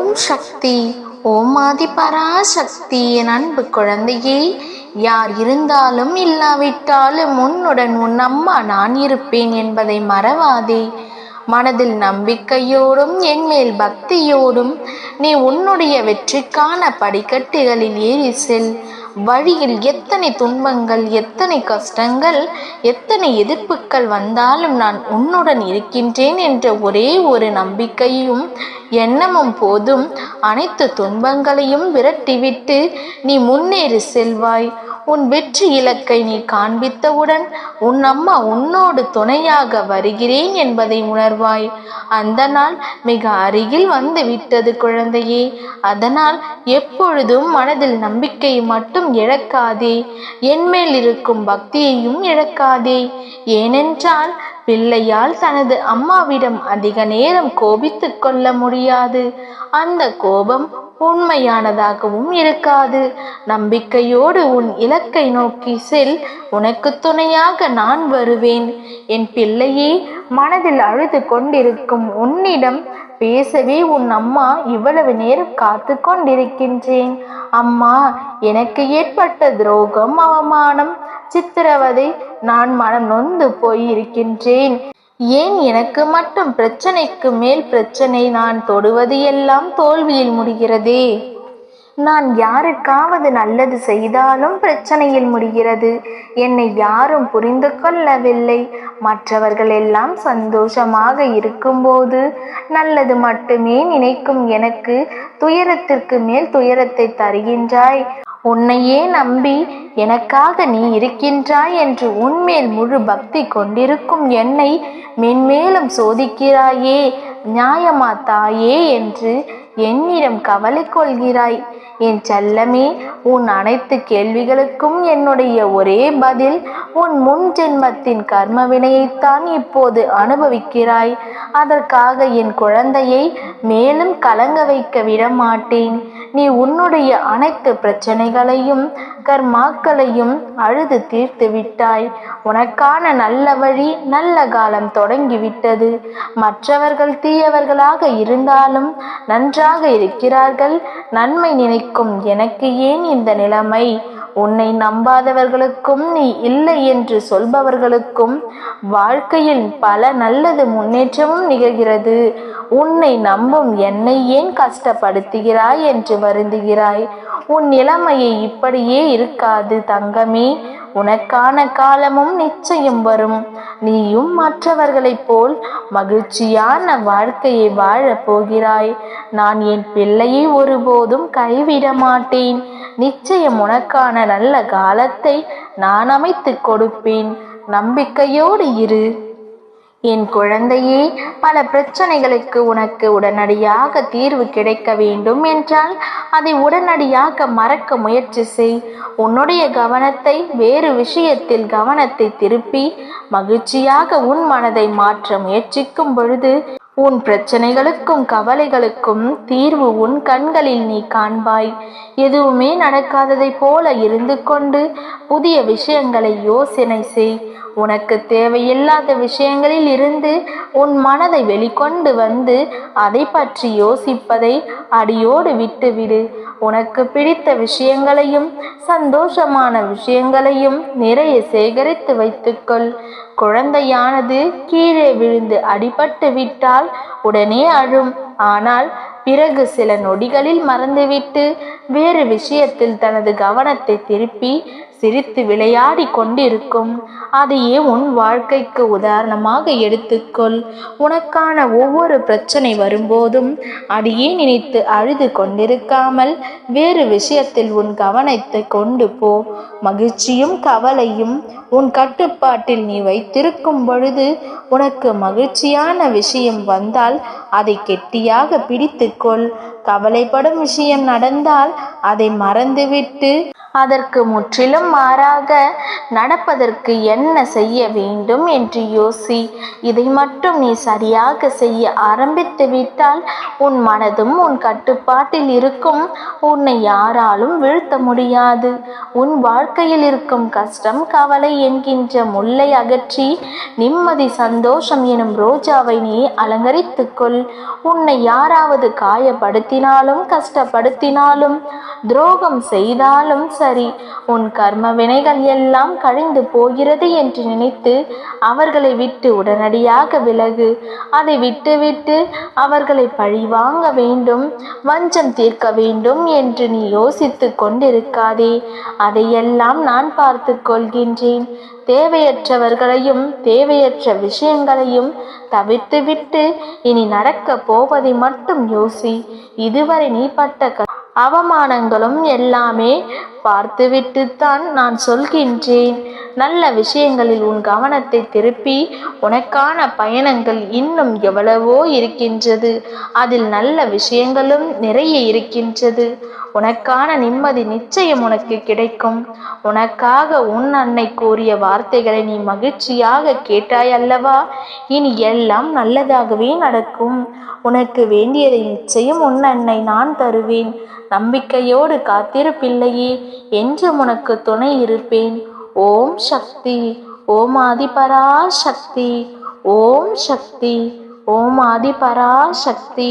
ஓம் சக்தி. ஓம் ஆதி பராசக்தி. என் அன்பு குழந்தையே, யார் இருந்தாலும் இல்லாவிட்டாலும் உன்னுடன் உன் அம்மா நான் இருப்பேன் என்பதை மறவாதே. மனதில் நம்பிக்கையோடும் என்மேல் பக்தியோடும் நீ உன்னுடைய வெற்றிக்கான படிக்கட்டுகளில் ஏறி செல். வழியில் எத்தனை துன்பங்கள், எத்தனை கஷ்டங்கள், எத்தனை எதிர்ப்புகள் வந்தாலும் நான் உன்னுடன் இருக்கின்றேன் என்ற ஒரே ஒரு நம்பிக்கையும் எண்ணமும் போதும் அனைத்து துன்பங்களையும் விரட்டிவிட்டு நீ முன்னேறி செல்வாய். உன் வெற்றி இலக்கை நீ காண்பித்தவுடன் உன் அம்மா உன்னோடு துணையாக வருகிறேன் என்பதை உணர்வாய். அந்த நாள் மிக அருகில் வந்து விட்டது குழந்தையே. அதனால் எப்பொழுதும் மனதில் நம்பிக்கையை மட்டும் இழக்காதே, என்மேல் இருக்கும் பக்தியையும் இழக்காதே. ஏனென்றால் பிள்ளையால் தனது அம்மாவிடம் அதிக நேரம் கோபித்து கொள்ள முடியாது. அந்த கோபம் உண்மையானதாகவும் இருக்காது. நம்பிக்கையோடு உன் இலக்கை நோக்கி செல். உனக்கு துணையாக நான் வருவேன். என் பிள்ளையே, மனதில் அழுது கொண்டிருக்கும் உன்னிடம் பேசவே உன் அம்மா இவ்வளவு நேரம் காத்து கொண்டிருக்கின்றேன். அம்மா, எனக்கு ஏற்பட்ட துரோகம், அவமானம், சித்திரவதை, நான் மனம் நொந்து போயிருக்கின்றேன். ஏன் எனக்கு மட்டும் பிரச்சனைக்கு மேல் பிரச்சனை? நான் தொடுவது எல்லாம் தோல்வியில் முடிகிறதே. நான் யாருக்காவது நல்லது செய்தாலும் பிரச்சனையில் முடிகிறது. என்னை யாரும் புரிந்து கொள்ளவில்லை. மற்றவர்கள் எல்லாம் சந்தோஷமாக இருக்கும்போது நல்லது மட்டுமே நினைக்கும் எனக்கு துயரத்திற்கு மேல் துயரத்தை தருகின்றாய். உன்னையே நம்பி எனக்காக நீ இருக்கின்றாய் என்று உன்மேல் முழு பக்தி கொண்டிருக்கும் என்னை மென்மேலும் சோதிக்கிறாயே. நியாயமா தாயே என்று என்னிடம் கவலை கொள்கிறாய். என் செல்லமே, உன் அனைத்து கேள்விகளுக்கும் என்னுடைய ஒரே பதில், உன் முன் ஜென்மத்தின் கர்ம வினையைத்தான் இப்போது அனுபவிக்கிறாய். அதற்காக என் குழந்தையை மேலும் கலங்க வைக்க விட மாட்டேன். நீ உன்னுடைய அனைத்து பிரச்சனைகளையும் கர்மாக்களையும் அழுது தீர்த்து விட்டாய். உனக்கான நல்ல வழி, நல்ல காலம் தொடங்கிவிட்டது. மற்றவர்கள் தீயவர்களாக இருந்தாலும் நன்றாக இருக்கிறார்கள். நன்மை நினைக்கும் எனக்கு ஏன் இந்த நிலைமை? உன்னை நம்பாதவர்களுக்கும் நீ இல்லை என்று சொல்பவர்களுக்கும் வாழ்க்கையில் பல நல்லது முன்னேற்றமும் நிகழ்கிறது. உன்னை நம்பும் என்னை ஏன் கஷ்டப்படுத்துகிறாய் என்று வருந்துகிறாய்? உன் நிலைமையை இப்படியே இருக்காது தங்கமே. உனக்கான காலமும் நிச்சயம் வரும். நீயும் மற்றவர்களைப் போல் மகிழ்ச்சியான வாழ்க்கையை வாழப் போகிறாய். நான் என் பிள்ளையை ஒருபோதும் கைவிட மாட்டேன். நிச்சயம் உனக்கான நல்ல காலத்தை நான் அமைத்து கொடுப்பேன். நம்பிக்கையோடு இரு. என் குழந்தையே, பல பிரச்சனைகளுக்கு உனக்கு உடனடியாக தீர்வு கிடைக்க வேண்டும் என்றால் அதை உடனடியாக மறக்க முயற்சி செய். உன்னுடைய கவனத்தை வேறு விஷயத்தில் கவனத்தை திருப்பி மகிழ்ச்சியாக உன் மனதை மாற்ற முயற்சிக்கும் பொழுது உன் பிரச்சனைகளுக்கும் கவலைகளுக்கும் தீர்வு உன் கண்களில் நீ காண்பாய். எதுவுமே நடக்காததை போல இருந்து கொண்டு புதிய விஷயங்களை யோசனை செய். உனக்கு தேவையில்லாத விஷயங்களில் இருந்து உன் மனதை வெளிக்கொண்டு வந்து அதை பற்றி யோசிப்பதை அடியோடு விட்டுவிடு. உனக்கு பிடித்த விஷயங்களையும் சந்தோஷமான விஷயங்களையும் நிறைய சேகரித்து வைத்துக்கொள். குழந்தையானது கீழே விழுந்து அடிபட்டு விட்டால் உடனே அழும். ஆனால் பிறகு சில நொடிகளில் மறந்துவிட்டு வேறு விஷயத்தில் தனது கவனத்தை திருப்பி சிரித்து விளையாடி கொண்டிருக்கும். அதையே உன் வாழ்க்கைக்கு உதாரணமாக எடுத்துக்கொள். உனக்கான ஒவ்வொரு பிரச்சனை வரும்போதும் அதையே நினைத்து அழுது கொண்டிருக்காமல் வேறு விஷயத்தில் உன் கவனத்தை கொண்டு போ. மகிழ்ச்சியும் கவலையும் உன் கட்டுப்பாட்டில் நீ வைத்திருக்கும் பொழுது உனக்கு மகிழ்ச்சியான விஷயம் வந்தால் அதை கெட்டியாக பிடித்துக்கொள். கவலைப்படும் விஷயம் நடந்தால் அதை மறந்துவிட்டு அதற்கு முற்றிலும் மாறாக நடப்பதற்கு என்ன செய்ய வேண்டும் என்று யோசி. இதை மட்டும் நீ சரியாக செய்ய ஆரம்பித்து விட்டால் உன் மனதும் உன் கட்டுப்பாட்டில் இருக்கும். உன்னை யாராலும் வீழ்த்த முடியாது. உன் வாழ்க்கையில் இருக்கும் கஷ்டம் கவலை என்கின்ற முல்லை அகற்றி நிம்மதி சந்தோஷம் எனும் ரோஜாவை நீ அலங்கரித்துக்கொள். உன்னை யாராவது காயப்படுத்தினாலும் கஷ்டப்படுத்தினாலும் துரோகம் செய்தாலும் சரி, உன் கர்ம வினைகள் எல்லாம் கழிந்து போகிறது என்று நினைத்து அவர்களை விட்டு உடனடியாக விலகு. அதை விட்டுவிட்டு அவர்களை பழிவாங்க வேண்டும், வஞ்சம் தீர்க்க வேண்டும் என்று நீ யோசித்து கொண்டிருக்காதே. அதையெல்லாம் நான் பார்த்து கொள்கின்றேன். தேவையற்றவர்களையும் தேவையற்ற விஷயங்களையும் தவிர்த்துவிட்டு இனி நடக்க போவதை மட்டும் யோசி. இதுவரை நீ பட்ட அவமானங்களும் எல்லாமே பார்த்துவிட்டுத்தான் நான் சொல்கின்றேன். நல்ல விஷயங்களில் உன் கவனத்தை திருப்பி உனக்கான பயணங்கள் இன்னும் எவ்வளவோ இருக்கின்றது. அதில் நல்ல விஷயங்களும் நிறைய இருக்கின்றது. உனக்கான நிம்மதி நிச்சயம் உனக்கு கிடைக்கும். உனக்காக உன் அன்னை கூறிய வார்த்தைகளை நீ மகிழ்ச்சியாக கேட்டாய் அல்லவா? இனி எல்லாம் நல்லதாகவே நடக்கும். உனக்கு வேண்டியதை நிச்சயம் உன் அன்னை நான் தருவேன். நம்பிக்கையோடு காத்திரு பிள்ளையே, என்றும் உனக்கு துணை இருப்பேன். ஓம் சக்தி. ஓம் ஆதிபராசக்தி. ஓம் சக்தி. ஓம் ஆதிபராசக்தி.